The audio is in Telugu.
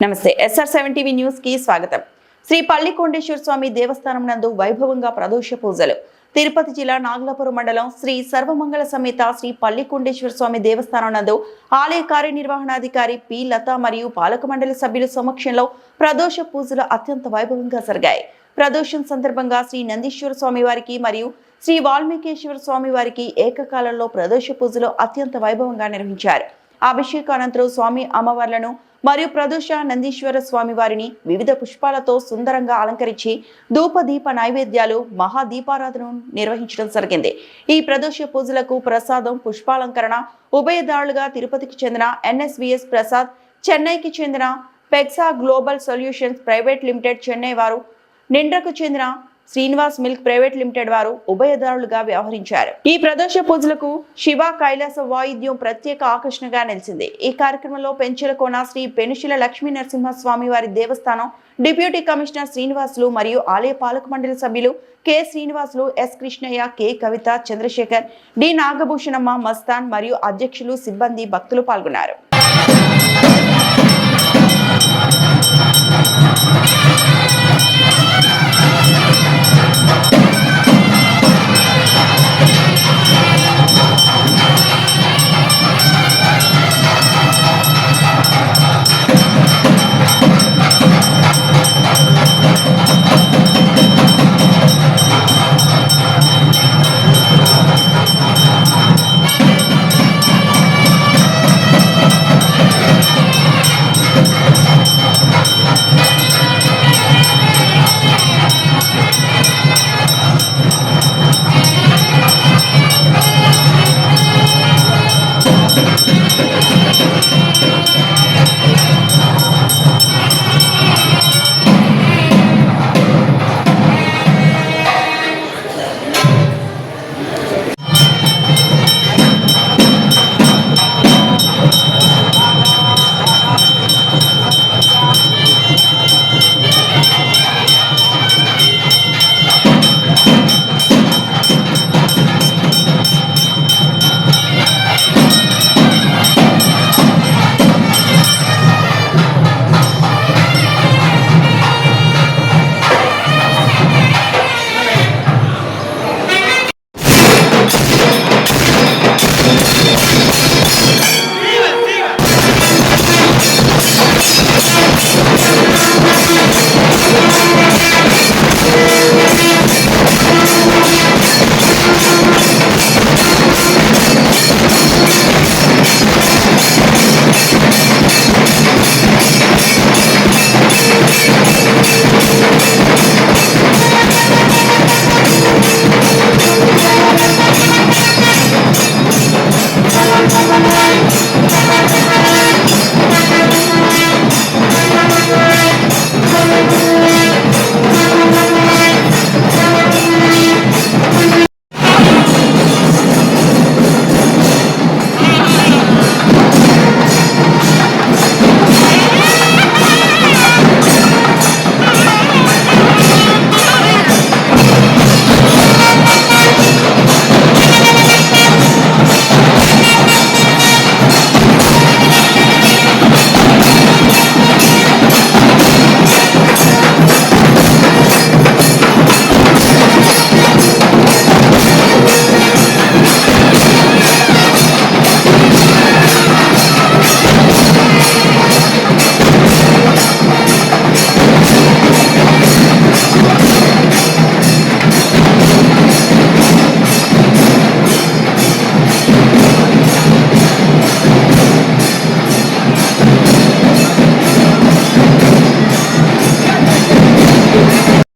నమస్తే SR7 టీవీ న్యూస్ కి స్వాగతం. శ్రీ పల్లికొండేశ్వర స్వామి దేవస్థానం నందు వైభవంగా ప్రదోష పూజలు. తిరుపతి జిల్లా నాగలాపురం మండలం శ్రీ సర్వమంగళ సమేత శ్రీ పల్లికొండేశ్వర స్వామి దేవస్థానం నందు ఆలయ కార్యనిర్వహణాధికారి పి లత మరియు పాలక మండలి సభ్యుల సమక్షంలో ప్రదోష పూజలు అత్యంత వైభవంగా జరిగాయి. ప్రదోషం సందర్భంగా శ్రీ నందీశ్వర స్వామి వారికి మరియు శ్రీ వాల్మీకేశ్వర స్వామి వారికి ఏకకాలంలో ప్రదోష పూజలు అత్యంత వైభవంగా నిర్వహించారు. అభిషేక అనంతరం స్వామి అమ్మవార్లను మరియు ప్రదోష నందీశ్వర స్వామి వారిని వివిధ పుష్పాలతో సుందరంగా అలంకరించి ధూపదీప నైవేద్యాలు మహాదీపారాధన నిర్వహించడం జరిగింది. ఈ ప్రదోష పూజలకు ప్రసాదం పుష్పాలంకరణ ఉభయదారులుగా తిరుపతికి చెందిన NSVS ప్రసాద్, చెన్నైకి చెందిన Pexa global solutions private limited Chennai వారు, నిండ్రకు చెందిన శ్రీనివాస్ మిల్క్ ప్రైవేట్ లిమిటెడ్ వారు ఉభయదారులుగా వ్యవహరించారు. ఈ ప్రదోష పూజలకు శివ కైలాస వాయిద్యం ప్రత్యేక ఆకర్షణగా నిలిచింది. ఈ కార్యక్రమంలో పెంచెలకోన శ్రీ పెనుశిల లక్ష్మీ నరసింహస్వామి వారి దేవస్థానం డిప్యూటీ కమిషనర్ శ్రీనివాసులు మరియు ఆలయ పాలక మండలి సభ్యులు K Srinivasulu, S Krishnaiah, K Kavitha, Chandrasekhar, D Nagabhushanamma, Mastan మరియు అధ్యక్షులు, సిబ్బంది, భక్తులు పాల్గొన్నారు.